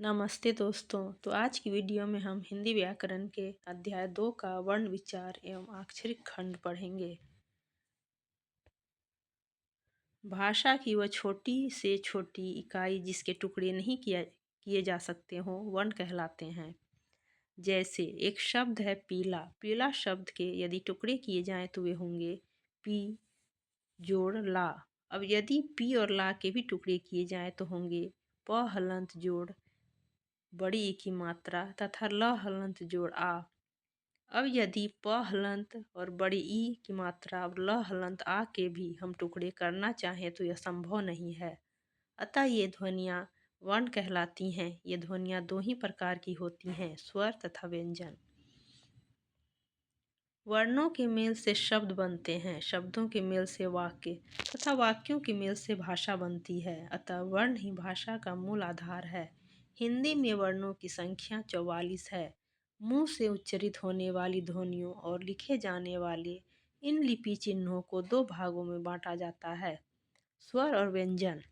नमस्ते दोस्तों। तो आज की वीडियो में हम हिंदी व्याकरण के अध्याय 2 का वर्ण विचार एवं अक्षरिक खंड पढ़ेंगे। भाषा की वह छोटी से छोटी इकाई जिसके टुकड़े नहीं किए जा सकते हों वर्ण कहलाते हैं। जैसे एक शब्द है पीला। पीला शब्द के यदि टुकड़े किए जाएं तो वे होंगे पी जोड़ ला। अब यदि पी और ला के भी टुकड़े किए जाएं तो होंगे प हलंत जोड़ बड़ी ई की मात्रा तथा ल हलंत जोड़ आ। अब यदि प हलंत और बड़ी ई की मात्रा और ल हलंत आ के भी हम टुकड़े करना चाहें तो यह संभव नहीं है। अतः ये ध्वनियाँ वर्ण कहलाती हैं। ये ध्वनियाँ दो ही प्रकार की होती हैं, स्वर तथा व्यंजन। वर्णों के मेल से शब्द बनते हैं, शब्दों के मेल से वाक्य तथा वाक्यों के मेल से भाषा बनती है। अतः वर्ण ही भाषा का मूल आधार है। हिंदी में वर्णों की संख्या 44 है। मुंह से उच्चरित होने वाली ध्वनियों और लिखे जाने वाले इन लिपि चिन्हों को दो भागों में बांटा जाता है, स्वर और व्यंजन।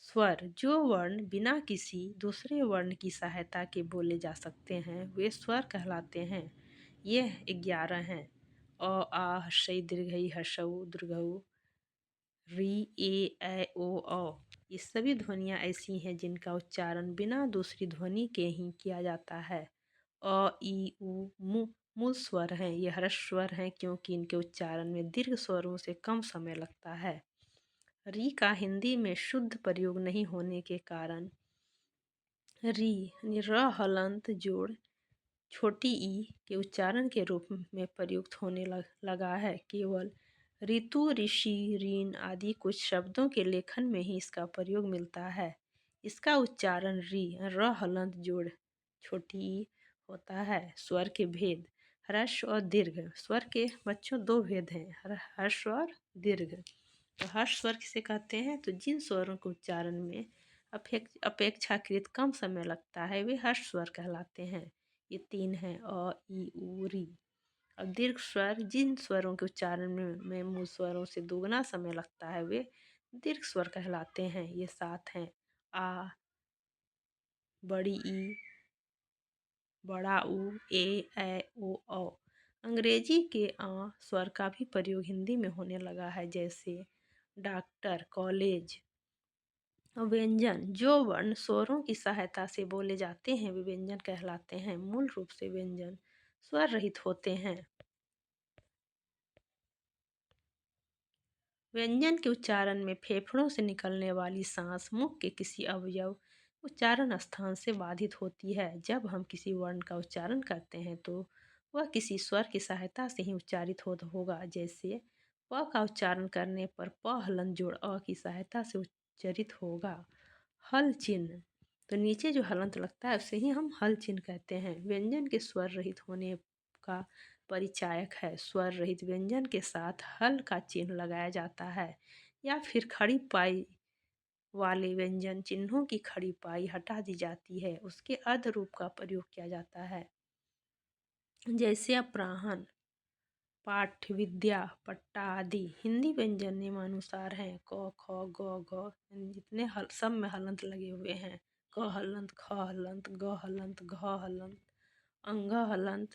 स्वर जो वर्ण बिना किसी दूसरे वर्ण की सहायता के बोले जा सकते हैं वे स्वर कहलाते हैं। ये 11 हैं। अ आ हर्षई दीर्घई हर्षऊ दीर्घऊ री ए ऐ ओ औ। ये सभी ध्वनियाँ ऐसी हैं जिनका उच्चारण बिना दूसरी ध्वनि के ही किया जाता है। अ ई उ मु मूल स्वर हैं। ये ह्रस्व स्वर हैं क्योंकि इनके उच्चारण में दीर्घ स्वरों से कम समय लगता है। री का हिंदी में शुद्ध प्रयोग नहीं होने के कारण री र हलंत जोड़ छोटी ई के उच्चारण के रूप में प्रयुक्त होने लगा है। केवल ऋतु, ऋषि, ऋण आदि कुछ शब्दों के लेखन में ही इसका प्रयोग मिलता है। इसका उच्चारण री र हलंत जोड़ छोटी ई होता है। स्वर के भेद ह्रस्व और दीर्घ। स्वर के बच्चों दो भेद हैं, ह्रस्व और दीर्घ। तो हर्ष स्वर किसे कहते हैं? तो जिन स्वरों के उच्चारण में अपेक्षाकृत कम समय लगता है वे हर्ष स्वर कहलाते हैं। ये 3 हैं अ ई उ री। अब दीर्घ स्वर जिन स्वरों के उच्चारण में मूल स्वरों से दोगुना समय लगता है वे दीर्घ स्वर कहलाते हैं। ये 7 हैं आ, बड़ी ई, बड़ा ऊ, ए ऐ ओ औ। अंग्रेजी के आ स्वर का भी प्रयोग हिंदी में होने लगा है, जैसे डॉक्टर, कॉलेज। व्यंजन जो वर्ण स्वरों की सहायता से बोले जाते हैं वे व्यंजन कहलाते हैं। मूल रूप से व्यंजन स्वर रहित होते हैं। व्यंजन के उच्चारण में फेफड़ों से निकलने वाली सांस मुख के किसी अवयव उच्चारण स्थान से बाधित होती है। जब हम किसी वर्ण का उच्चारण करते हैं तो वह किसी स्वर की सहायता से ही उच्चारित होगा। जैसे प का उच्चारण करने पर प हलन जोड़ अ की सहायता से उच्चारित होगा। हल चिन्ह तो नीचे जो हलंत लगता है उसे ही हम हल चिन्ह कहते हैं। व्यंजन के स्वर रहित होने का परिचायक है। स्वर रहित व्यंजन के साथ हल का चिन्ह लगाया जाता है या फिर खड़ी पाई वाले व्यंजन चिन्हों की खड़ी पाई हटा दी जाती है, उसके अर्ध रूप का प्रयोग किया जाता है। जैसे अपराहन, पाठ्य, विद्या, पट्टा आदि हिंदी व्यंजन नियमानुसार हैं। क ख ग घ जितने सब में हलंत लगे हुए हैं। क हलंत, ख हलंत, ग हलंत, घ हलंत, अंग हलंत,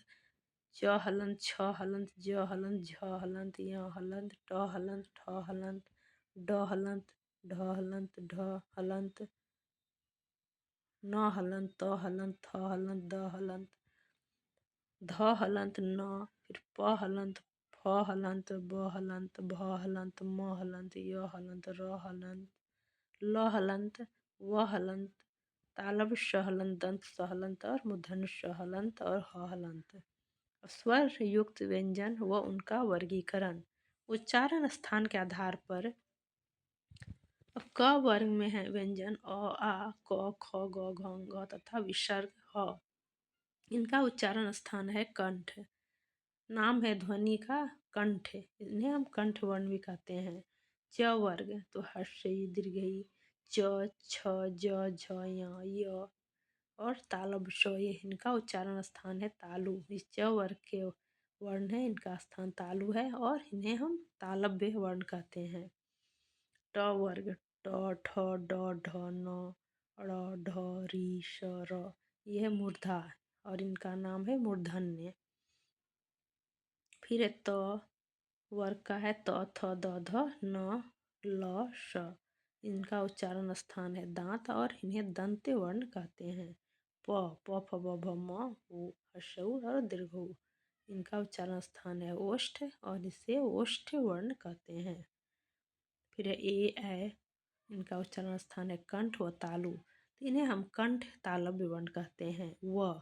च हलंत, छ हलंत, ज हलंत, झ हलंत, य हलंत, ट हलंत, ठ हलंत, ड हलंत, ढ हलंत, ढ हलंत, न हलंत, त हलंत, थ हलंत, द हलंत, ध हलंत, न, फिर प हलंत, फ हलंत, ब हलंत, भ हलंत, म हलंत, य हलंत, र हलंत, ल हलंत, व हलंत, तालव्य श हलंत, दंत स हलंत और मूर्धन्य श हलंत और ह हलंत। स्वर युक्त व्यंजन व उनका वर्गीकरण उच्चारण स्थान के आधार पर अब क वर्ग में है व्यंजन अ आ क ख ग घ घ तथा विसर्ग ह। इनका उच्चारण स्थान है कंठ। नाम है ध्वनि का कंठ, इन्हें हम कंठ वर्ण भी कहते हैं। च वर्ग तो हर्षई दीर्घई च छ ज झ य और तालव्य श, ये इनका उच्चारण स्थान है तालु। इस च वर्ग के वर्ण है, इनका स्थान तालु है और इन्हें हम तालव्य वर्ण कहते हैं। ट वर्ग ट ठ ड ढ न ड़ ढ री श र, यह है मूर्धा और इनका नाम है मूर्धन्य। फिर है त, वर्ग का है त थ द ध न ल श, इनका उच्चारण स्थान है दांत और इन्हें दंत्य वर्ण कहते हैं। प, प फ ब भ म उ हर्षऊ और दीर्घऊ, इनका उच्चारण स्थान है ओष्ठ और इसे ओष्ठ वर्ण कहते हैं। फिर है ए ऐ, इनका उच्चारण स्थान है कंठ व तालु, तो इन्हें हम कंठ तालव्य वर्ण कहते हैं। व,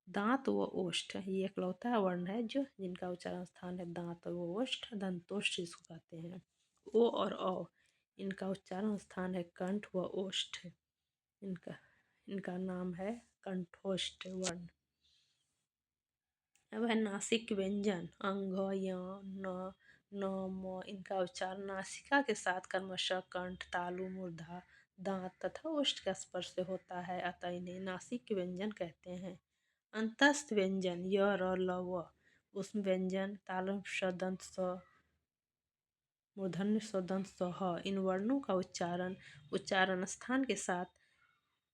दांत व ओष्ठ, ये एकलौता वर्ण है जो जिनका उच्चारण स्थान है दांत व ओष्ठ, दंतोष्ठ इसको कहते हैं। ओ और औ, इनका उच्चारण स्थान है कंठ व ओष्ठ, इनका इनका नाम है कंठोष्ठ वर्ण। अब है नासिक व्यंजन अंग य न न म, इनका उच्चारण नासिका के साथ क्रमशः कंठ तालु मूर्धा दांत तथा ओष्ठ का स्पर्श से होता है, अतः इन्हें नासिक व्यंजन कहते हैं। अंतस्थ व्यंजन य र ल व, उसमें व्यंजन तालव्य श दंत स मूर्धन्य स दंत स ह, इन वर्णों का उच्चारण स्थान के साथ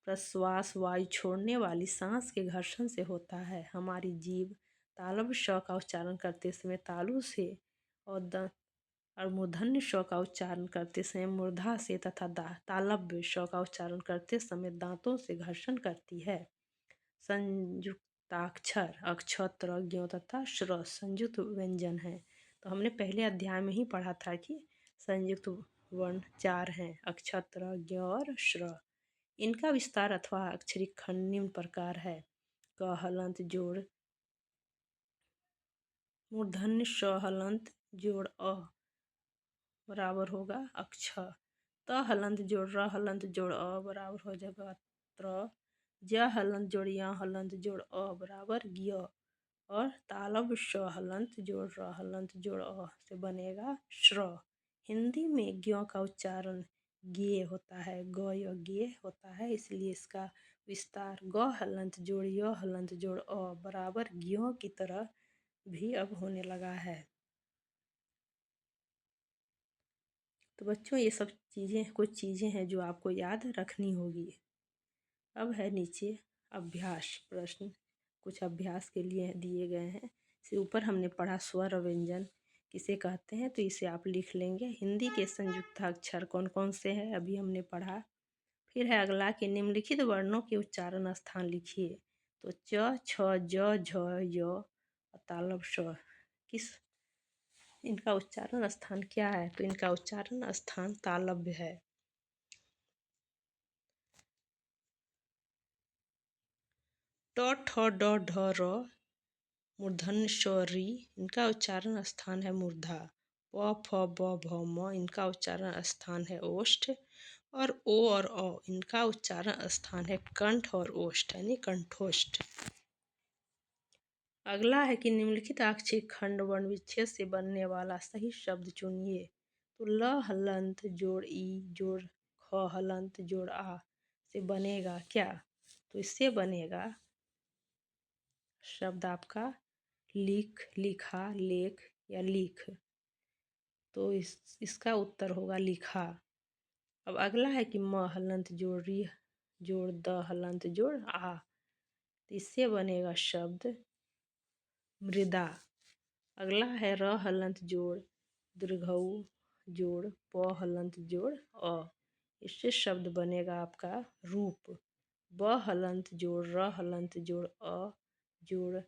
प्रश्वास वायु छोड़ने वाली सांस के घर्षण से होता है। हमारी जीभ तालव्य श का उच्चारण करते समय तालु से और मूर्धन्य श का उच्चारण करते समय मूर्धा से तथा तालव्य श का उच्चारण करते समय दांतों से घर्षण करती है। संयुक्ताक्षर अक्ष, त्र, ज्ञ तथा श्र संयुक्त व्यंजन है। तो हमने पहले अध्याय में ही पढ़ा था कि संयुक्त वर्ण 4 हैं, अक्ष, त्र, ज्ञ और श्र। इनका विस्तार अथवा अक्षरिक खंड निम्न प्रकार है। क हलंत जोड़ मूर्धन्य श हलंत जोड़ अ बराबर होगा अक्ष। त हलंत जोड़ र हलंत जोड़ अ बराबर हो जाएगा त्र। ज हलंत जोड़ य हलंत जोड़ अ बराबर ज्ञ। और तालव्य श हलंत जोड़ र हलंत जोड़ अ से बनेगा श्र। हिंदी में ज्ञ का उच्चारण गे होता है, ग य गे होता है, इसलिए इसका विस्तार ग हलंत जोड़ य हलंत जोड़ अ बराबर ज्ञ की तरह भी अब होने लगा है। तो बच्चों ये सब चीज़ें कुछ चीज़ें हैं जो आपको याद रखनी होगी। अब है नीचे अभ्यास प्रश्न, कुछ अभ्यास के लिए दिए गए हैं। इसे ऊपर हमने पढ़ा स्वर और व्यंजन किसे कहते हैं, तो इसे आप लिख लेंगे। हिंदी के संयुक्ताक्षर कौन कौन से हैं अभी हमने पढ़ा। फिर है अगला कि निम्नलिखित वर्णों के उच्चारण स्थान लिखिए। तो च, छ, ज, झ, य और तालव्य श, किस इनका उच्चारण स्थान क्या है, तो इनका उच्चारण स्थान तालव्य है। ट, ठ, ड, ढ, र मूर्धन्य श री, इनका उच्चारण स्थान है मूर्धा। प फ ब भ म, इनका उच्चारण स्थान है ओष्ठ। और ओ और औ, इनका उच्चारण स्थान है कंठ और ओष्ठ यानी कंठोष्ठ। अगला है कि निम्नलिखित अक्षर खंड वर्ण विच्छेद से बनने वाला सही शब्द चुनिए। तो ल हलंत जोड़ ई जोड़ ख हलंत जोड़ आ से बनेगा क्या, तो इससे बनेगा शब्द आपका लिख, लिखा, लेख या लिख। तो इसका उत्तर होगा लिखा। अब अगला है कि म हलंत जोड़ री जोड़ द हलंत जोड़ आ, तो इससे बनेगा शब्द मृदा। अगला है र हलंत जोड़ दीर्घऊ जोड़ प हलंत जोड़ अ, इससे शब्द बनेगा आपका रूप। ब हलंत जोड़ र हलंत जोड़ अ जोड़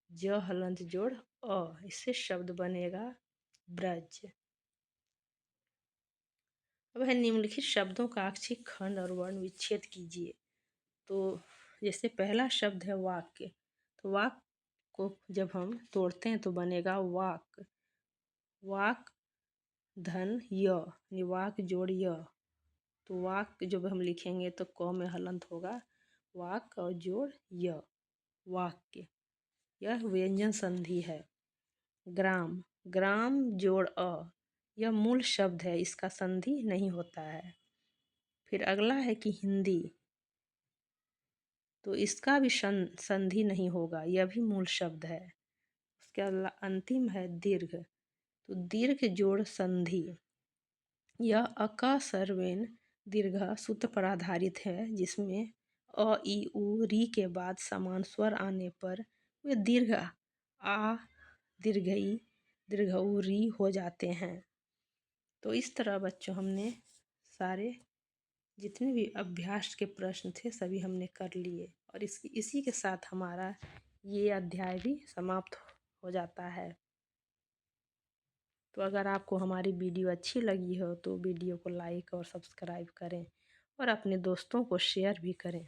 ज हलंत जोड़ अ, इससे शब्द बनेगा ब्रज। अब है निम्नलिखित शब्दों का अक्षर खंड और वर्ण विच्छेद कीजिए। तो जैसे पहला शब्द है वाक्य, तो वाक्य को जब हम तोड़ते हैं तो बनेगा वाक। वाक धन य, वाक जोड़ य, तो वाक जब हम लिखेंगे तो क में हलंत होगा वाक और जोड़ य, वाक्य। यह व्यंजन संधि है। ग्राम, ग्राम जोड़ अ, यह मूल शब्द है, इसका संधि नहीं होता है। फिर अगला है कि हिंदी, तो इसका भी संधि नहीं होगा, यह भी मूल शब्द है। उसके अगला अंतिम है दीर्घ, तो दीर्घ जोड़ संधि, यह अका सर्वेन दीर्घ सूत्र पर आधारित है, जिसमें अ, ई, उ, री के बाद समान स्वर आने पर वे दीर्घ आ, दीर्घ ई, दीर्घ उ, री हो जाते हैं। तो इस तरह बच्चों हमने सारे जितने भी अभ्यास के प्रश्न थे सभी हमने कर लिए, और इसी के साथ हमारा ये अध्याय भी समाप्त हो जाता है। तो अगर आपको हमारी वीडियो अच्छी लगी हो तो वीडियो को लाइक और सब्सक्राइब करें और अपने दोस्तों को शेयर भी करें।